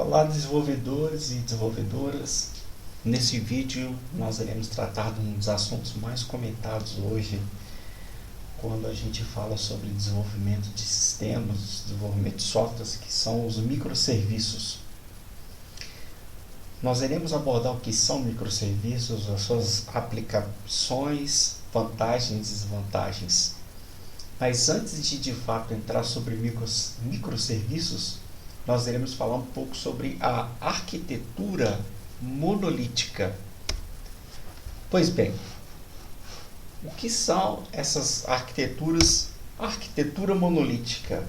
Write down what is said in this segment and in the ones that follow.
Olá, desenvolvedores e desenvolvedoras. Nesse vídeo nós iremos tratar de um dos assuntos mais comentados hoje quando a gente fala sobre desenvolvimento de sistemas, desenvolvimento de softwares, que são os microserviços. Nós iremos abordar o que são microserviços, as suas aplicações, vantagens e desvantagens. Mas antes de fato entrar sobre microserviços, nós iremos falar um pouco sobre a arquitetura monolítica. Pois bem, o que são essas arquiteturas? Arquitetura monolítica.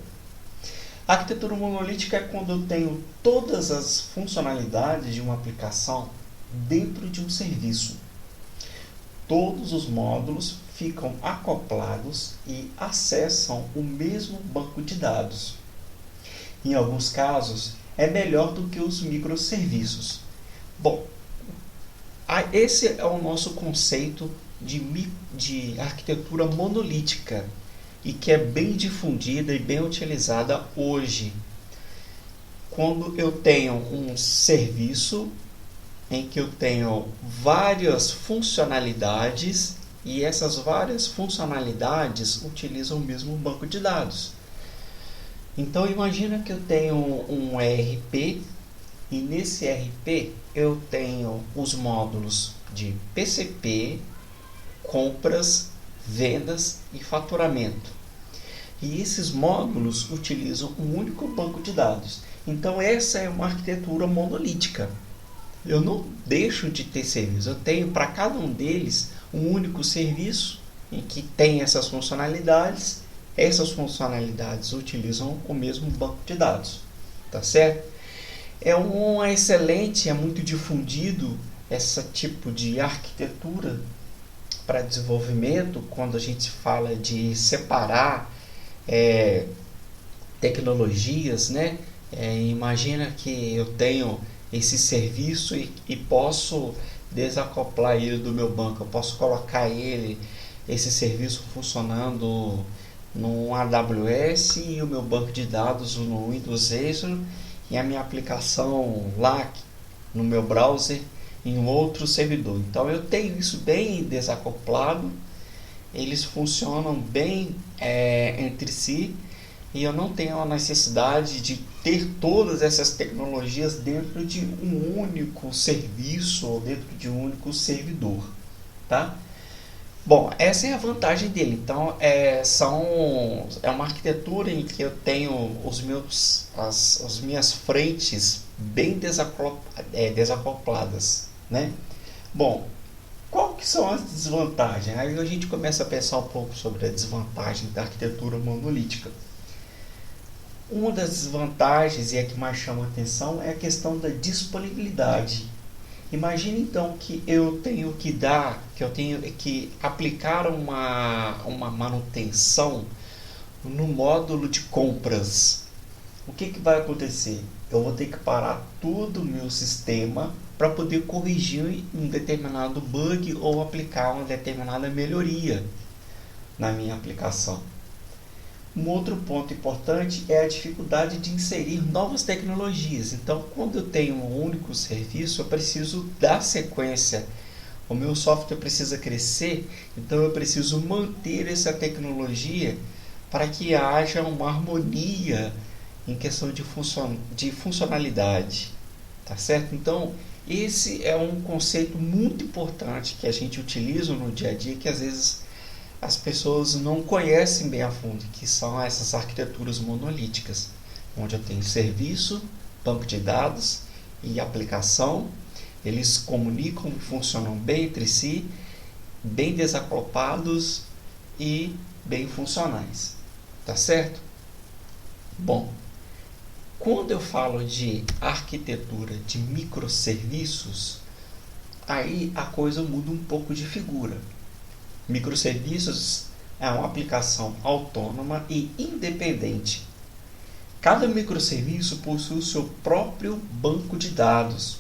A arquitetura monolítica é quando eu tenho todas as funcionalidades de uma aplicação dentro de um serviço. Todos os módulos ficam acoplados e acessam o mesmo banco de dados. Em alguns casos, é melhor do que os microserviços. Bom, esse é o nosso conceito de arquitetura monolítica e que é bem difundida e bem utilizada hoje. Quando eu tenho um serviço em que eu tenho várias funcionalidades e essas várias funcionalidades utilizam o mesmo banco de dados. Então imagina que eu tenho um ERP e nesse ERP eu tenho os módulos de PCP, compras, vendas e faturamento. E esses módulos utilizam um único banco de dados. Então essa é uma arquitetura monolítica. Eu não deixo de ter serviço. Eu tenho para cada um deles um único serviço em que tem essas funcionalidades. Essas funcionalidades utilizam o mesmo banco de dados, tá certo? É muito difundido esse tipo de arquitetura para desenvolvimento, quando a gente fala de separar tecnologias, né? Imagina que eu tenho esse serviço e posso desacoplar ele do meu banco, eu posso colocar esse serviço funcionando no AWS e o meu banco de dados no Windows Azure e a minha aplicação lá no meu browser em outro servidor. Então eu tenho isso bem desacoplado, eles funcionam bem entre si e eu não tenho a necessidade de ter todas essas tecnologias dentro de um único serviço ou dentro de um único servidor, tá? Bom, essa é a vantagem dele. Então, é uma arquitetura em que eu tenho as minhas frentes bem desacopladas, né? Bom, qual que são as desvantagens? Aí a gente começa a pensar um pouco sobre a desvantagem da arquitetura monolítica. Uma das desvantagens, e a que mais chama a atenção, é a questão da disponibilidade. Imagine então que eu tenho que aplicar uma manutenção no módulo de compras. O que vai acontecer? Eu vou ter que parar todo o meu sistema para poder corrigir um determinado bug ou aplicar uma determinada melhoria na minha aplicação. Um outro ponto importante é a dificuldade de inserir novas tecnologias. Então, quando eu tenho um único serviço, eu preciso dar sequência. O meu software precisa crescer, então eu preciso manter essa tecnologia para que haja uma harmonia em questão de funcionalidade. Tá certo? Então, esse é um conceito muito importante que a gente utiliza no dia a dia, que às vezes as pessoas não conhecem bem a fundo, que são essas arquiteturas monolíticas, onde eu tenho serviço, banco de dados e aplicação, eles comunicam e funcionam bem entre si, bem desacoplados e bem funcionais, tá certo? Bom, quando eu falo de arquitetura de microserviços, aí a coisa muda um pouco de figura. Microserviços é uma aplicação autônoma e independente. Cada microserviço possui o seu próprio banco de dados.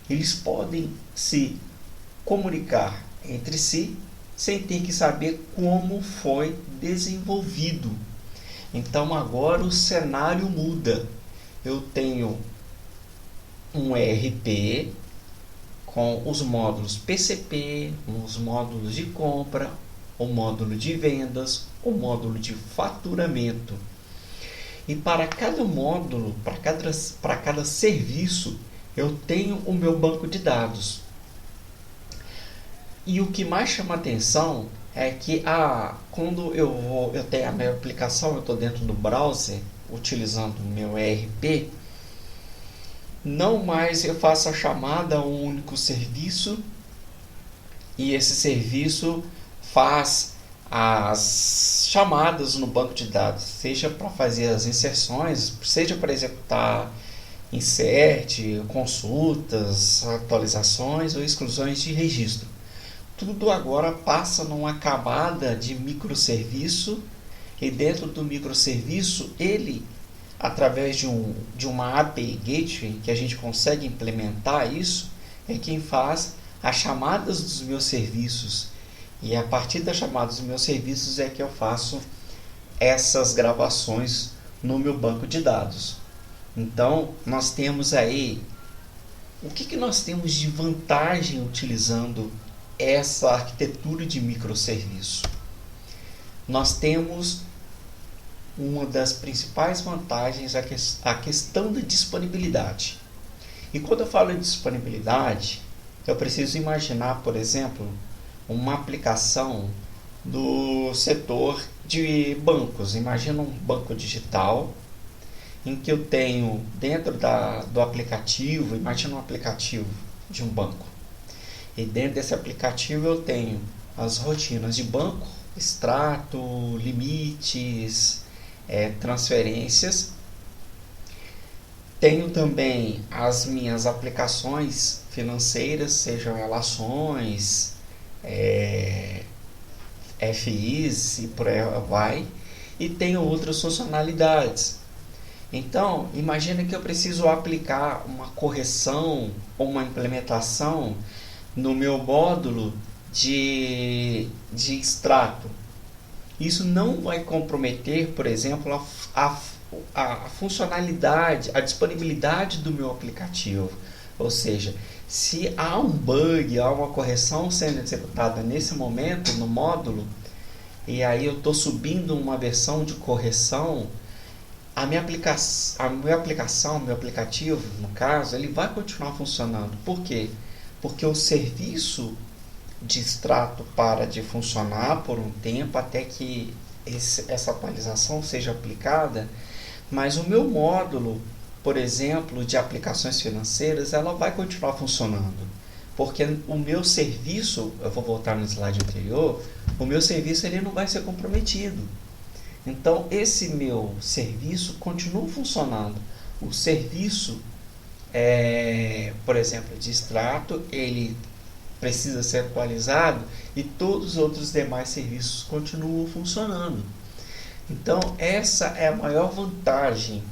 Eles podem se comunicar entre si sem ter que saber como foi desenvolvido. Então agora o cenário muda. Eu tenho um ERP com os módulos PCP, os módulos de compra, o módulo de vendas, o módulo de faturamento. E para cada módulo, para cada serviço, eu tenho o meu banco de dados. E o que mais chama atenção é que quando eu tenho a minha aplicação, eu estou dentro do browser, utilizando o meu ERP, não mais eu faço a chamada a um único serviço e esse serviço faz as chamadas no banco de dados, seja para fazer as inserções, seja para executar insert, consultas, atualizações ou exclusões de registro. Tudo agora passa numa camada de microserviço e dentro do microserviço ele, através de uma API Gateway que a gente consegue implementar isso, é quem faz as chamadas dos meus serviços. E a partir das chamadas dos meus serviços é que eu faço essas gravações no meu banco de dados. Então, nós temos aí... O que nós temos de vantagem utilizando essa arquitetura de microserviço? Nós temos uma das principais vantagens, a questão da disponibilidade. E quando eu falo de disponibilidade, eu preciso imaginar, por exemplo, uma aplicação do setor de bancos. Imagina um banco digital em que eu tenho dentro do aplicativo, imagina um aplicativo de um banco. E dentro desse aplicativo eu tenho as rotinas de banco, extrato, limites, transferências. Tenho também as minhas aplicações financeiras, sejam relações, FIs e por aí vai. E tenho outras funcionalidades. Então, imagina que eu preciso aplicar uma correção ou uma implementação no meu módulo de extrato. Isso não vai comprometer, por exemplo, a funcionalidade, a disponibilidade do meu aplicativo. Ou seja, se há um bug, há uma correção sendo executada nesse momento no módulo, e aí eu estou subindo uma versão de correção, a minha aplicação, meu aplicativo, no caso, ele vai continuar funcionando. Por quê? Porque o serviço de extrato para de funcionar por um tempo até que essa atualização seja aplicada, mas o meu módulo, por exemplo, de aplicações financeiras, ela vai continuar funcionando, porque o meu serviço, eu vou voltar no slide anterior, o meu serviço ele não vai ser comprometido. Então, esse meu serviço continua funcionando. O serviço, por exemplo, de extrato, ele precisa ser atualizado e todos os outros demais serviços continuam funcionando. Então, essa é a maior vantagem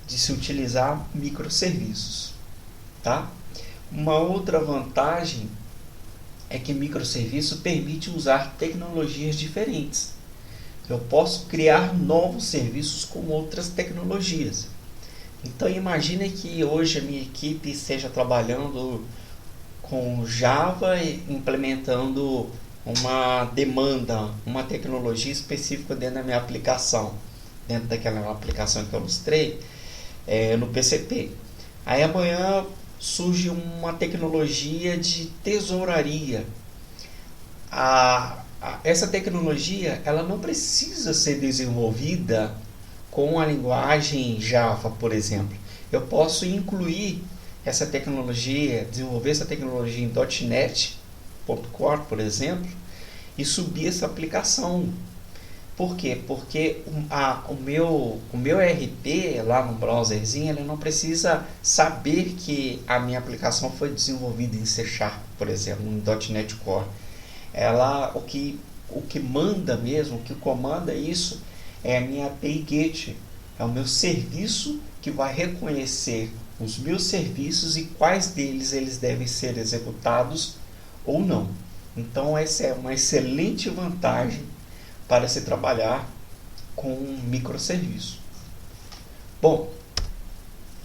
de se utilizar microserviços, tá? Uma outra vantagem é que microserviço permite usar tecnologias diferentes. Eu posso criar novos serviços com outras tecnologias. Então imagine que hoje a minha equipe esteja trabalhando com Java e implementando uma demanda, uma tecnologia específica dentro da minha aplicação, dentro daquela aplicação que eu mostrei, no PCP. Aí amanhã surge uma tecnologia de tesouraria. Essa tecnologia ela não precisa ser desenvolvida com a linguagem Java, por exemplo. Eu posso incluir essa tecnologia, desenvolver essa tecnologia em .NET Core, por exemplo, e subir essa aplicação. Por quê? Porque o meu ERP lá no browserzinho, ele não precisa saber que a minha aplicação foi desenvolvida em C#, por exemplo, em .NET Core. O que manda mesmo, o que comanda isso é a minha API Gateway, é o meu serviço que vai reconhecer os meus serviços e quais deles eles devem ser executados ou não. Então essa é uma excelente vantagem para se trabalhar com um microserviço. Bom,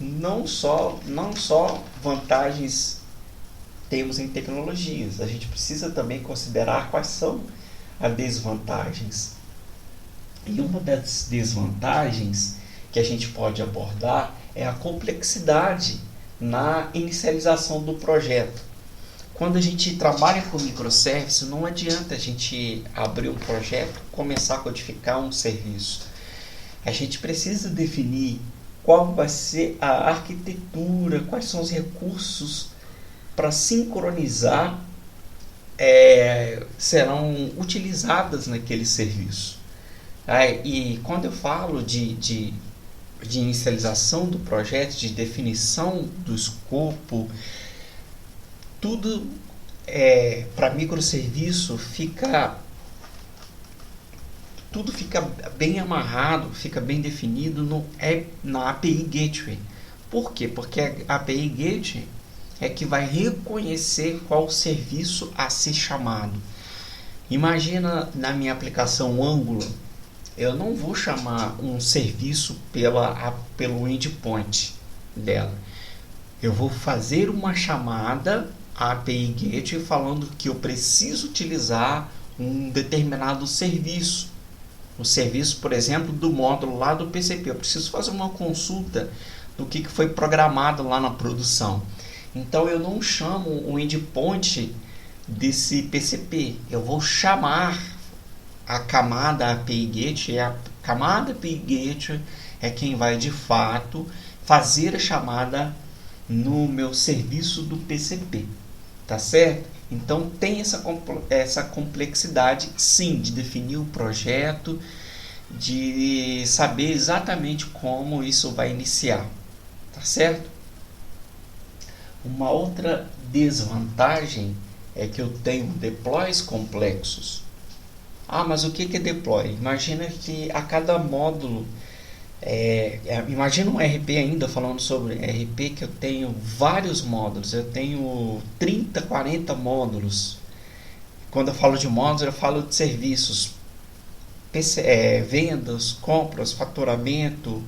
não só vantagens temos em tecnologias, a gente precisa também considerar quais são as desvantagens. E uma das desvantagens que a gente pode abordar é a complexidade na inicialização do projeto. Quando a gente trabalha com microserviços, não adianta a gente abrir um projeto, começar a codificar um serviço. A gente precisa definir qual vai ser a arquitetura, quais são os recursos para sincronizar serão utilizadas naquele serviço. E quando eu falo de inicialização do projeto, de definição do escopo, tudo para microserviço tudo fica bem amarrado, fica bem definido na API Gateway. Por quê? Porque a API Gateway é que vai reconhecer qual serviço a ser chamado. Imagina na minha aplicação Angular, eu não vou chamar um serviço pelo endpoint dela. Eu vou fazer uma chamada à API Gateway falando que eu preciso utilizar um determinado serviço. O serviço, por exemplo, do módulo lá do PCP. Eu preciso fazer uma consulta do que foi programado lá na produção. Então eu não chamo o endpoint desse PCP. Eu vou chamar a camada API Gateway. A camada API Gateway é quem vai de fato fazer a chamada no meu serviço do PCP. Tá certo? Então tem essa complexidade, sim, de definir o projeto, de saber exatamente como isso vai iniciar. Tá certo? Uma outra desvantagem é que eu tenho deploys complexos. Mas o que é deploy? Imagina que a cada módulo, imagina um RP ainda, falando sobre RP, que eu tenho vários módulos, eu tenho 30, 40 módulos. Quando eu falo de módulos, eu falo de serviços, vendas, compras, faturamento,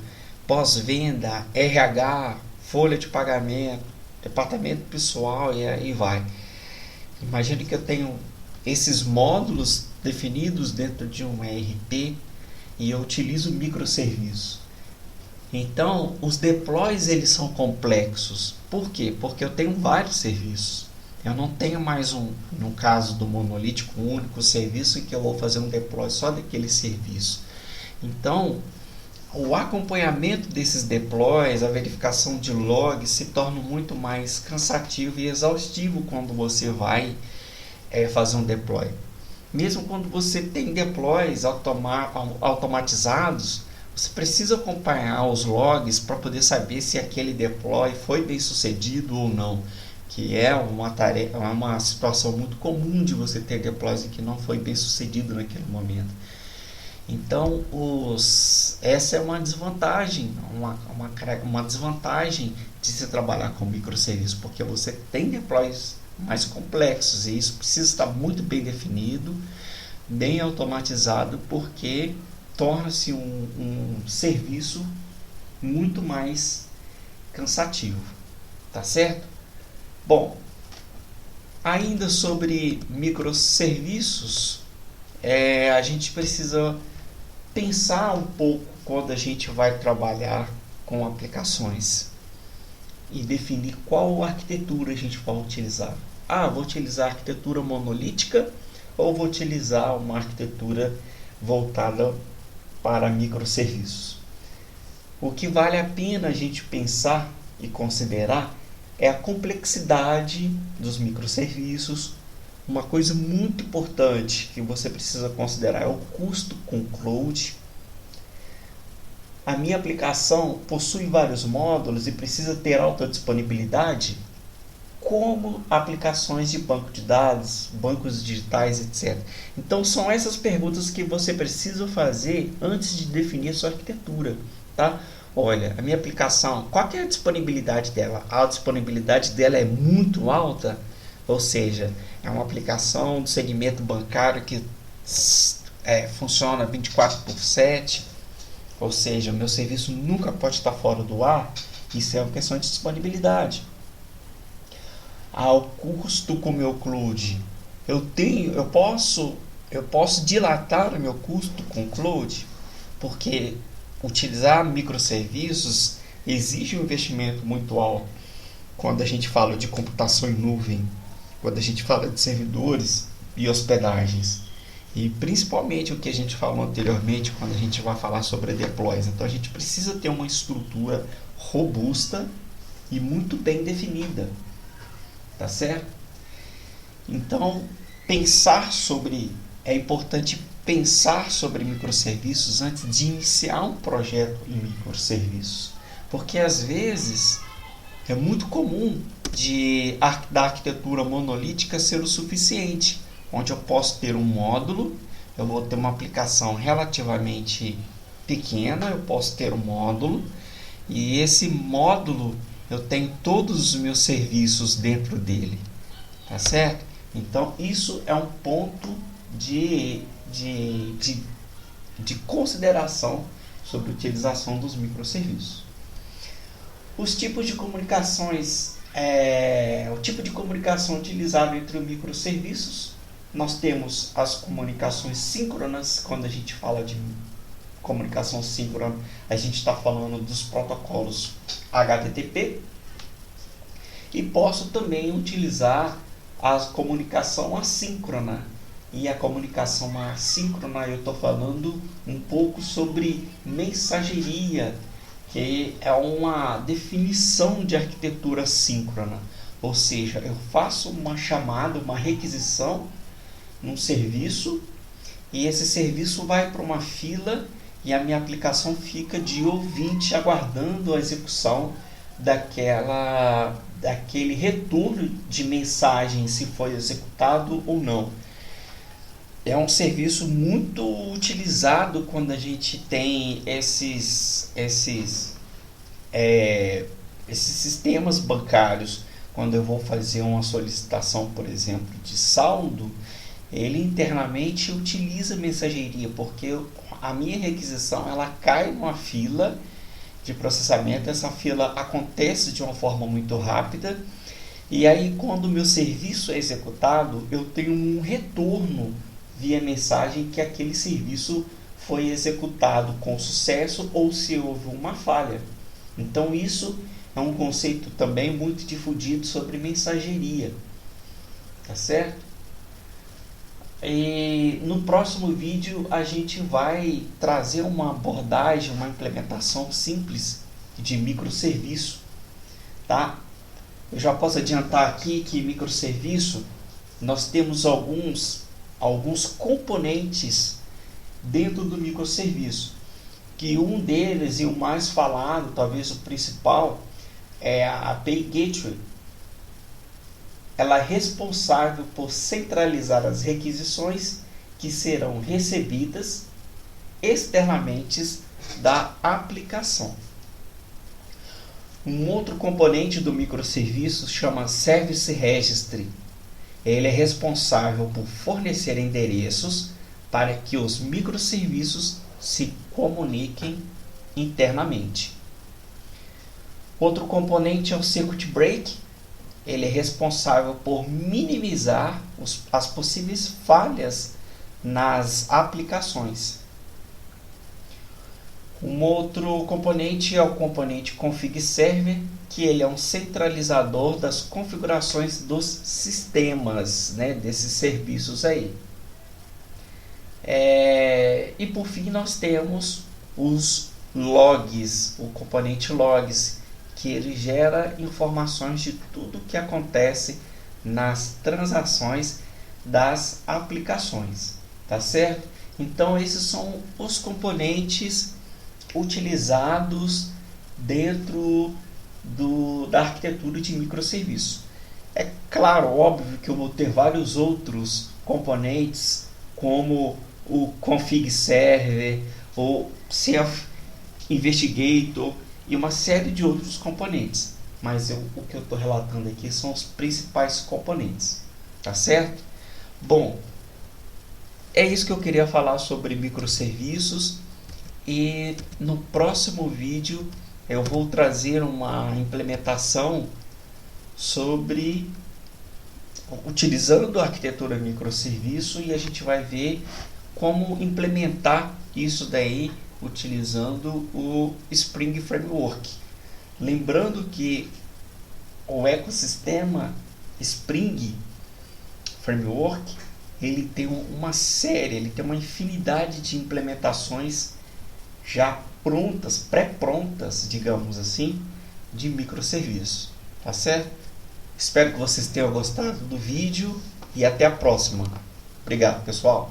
pós-venda, RH, folha de pagamento, departamento pessoal e aí vai. Imagina que eu tenho esses módulos definidos dentro de um ERP e eu utilizo microserviços. Então, os deploys eles são complexos. Por quê? Porque eu tenho vários serviços. Eu não tenho mais no caso do monolítico, um único serviço em que eu vou fazer um deploy só daquele serviço. Então, o acompanhamento desses deploys, a verificação de logs se torna muito mais cansativo e exaustivo quando você vai fazer um deploy. Mesmo quando você tem deploys automatizados, você precisa acompanhar os logs para poder saber se aquele deploy foi bem sucedido ou não, que é uma situação muito comum de você ter deploys que não foi bem sucedido naquele momento. Então, essa é uma desvantagem, uma desvantagem de se trabalhar com microserviços, porque você tem deploys mais complexos e isso precisa estar muito bem definido, bem automatizado, porque torna-se um serviço muito mais cansativo, tá certo? Bom, ainda sobre microserviços, a gente precisa pensar um pouco quando a gente vai trabalhar com aplicações e definir qual arquitetura a gente vai utilizar. Vou utilizar a arquitetura monolítica ou vou utilizar uma arquitetura voltada para microserviços. O que vale a pena a gente pensar e considerar é a complexidade dos microserviços. Uma coisa muito importante que você precisa considerar é o custo com cloud. A minha aplicação possui vários módulos e precisa ter alta disponibilidade, como aplicações de banco de dados, bancos digitais, etc. Então são essas perguntas que você precisa fazer antes de definir sua arquitetura, tá? Olha, a minha aplicação, qual é a disponibilidade dela? A disponibilidade dela é muito alta, ou seja, é uma aplicação do segmento bancário que funciona 24/7, ou seja, o meu serviço nunca pode estar fora do ar. Isso é uma questão de disponibilidade. O custo com o meu cloud, eu posso dilatar o meu custo com o cloud, porque utilizar microserviços exige um investimento muito alto quando a gente fala de computação em nuvem, quando a gente fala de servidores e hospedagens. E principalmente o que a gente falou anteriormente, quando a gente vai falar sobre deploys. Então a gente precisa ter uma estrutura robusta e muito bem definida. Tá certo? Então, é importante pensar sobre microserviços antes de iniciar um projeto em microserviços. Porque às vezes é muito comum da arquitetura monolítica ser o suficiente, onde eu posso ter um módulo, eu vou ter uma aplicação relativamente pequena, eu posso ter um módulo, e esse módulo eu tenho todos os meus serviços dentro dele, tá certo? Então isso é um ponto de consideração sobre a utilização dos microserviços. Os tipos de comunicações, o tipo de comunicação utilizado entre os microserviços, nós temos as comunicações síncronas. Quando a gente fala de comunicação síncrona, a gente está falando dos protocolos HTTP, e posso também utilizar a comunicação assíncrona. E a comunicação assíncrona, eu estou falando um pouco sobre mensageria, que é uma definição de arquitetura síncrona. Ou seja, eu faço uma chamada, uma requisição num serviço, e esse serviço vai para uma fila e a minha aplicação fica de ouvinte aguardando a execução daquele retorno de mensagem, se foi executado ou não. É um serviço muito utilizado quando a gente tem esses sistemas bancários. Quando eu vou fazer uma solicitação, por exemplo, de saldo, ele internamente utiliza mensageria, porque a minha requisição ela cai numa fila de processamento. Essa fila acontece de uma forma muito rápida, e aí quando o meu serviço é executado, eu tenho um retorno via mensagem que aquele serviço foi executado com sucesso ou se houve uma falha. Então isso é um conceito também muito difundido sobre mensageria, tá certo? E no próximo vídeo a gente vai trazer uma abordagem, uma implementação simples de microserviço, tá? Eu já posso adiantar aqui que microserviço, nós temos alguns componentes dentro do microserviço, que um deles e o mais falado, talvez o principal, é a API Gateway. Ela é responsável por centralizar as requisições que serão recebidas externamente da aplicação. Um outro componente do microserviço chama Service Registry. Ele é responsável por fornecer endereços para que os microserviços se comuniquem internamente. Outro componente é o Circuit Break. Ele é responsável por minimizar as possíveis falhas nas aplicações. Um outro componente é o componente Config Server, que ele é um centralizador das configurações dos sistemas, né, desses serviços aí. E por fim nós temos os logs, o componente logs, que ele gera informações de tudo que acontece nas transações das aplicações, tá certo? Então esses são os componentes utilizados dentro da arquitetura de microserviço. É claro, óbvio que eu vou ter vários outros componentes, como o Config Server, o Self Investigator e uma série de outros componentes, mas o que eu estou relatando aqui são os principais componentes, tá certo? Bom, é isso que eu queria falar sobre microserviços, e no próximo vídeo eu vou trazer uma implementação sobre utilizando a arquitetura microserviço, e a gente vai ver como implementar isso daí utilizando o Spring Framework. Lembrando que o ecossistema Spring Framework, ele tem uma série, ele tem uma infinidade de implementações já prontas, pré-prontas, digamos assim, de microserviços, tá certo? Espero que vocês tenham gostado do vídeo e até a próxima. Obrigado, pessoal.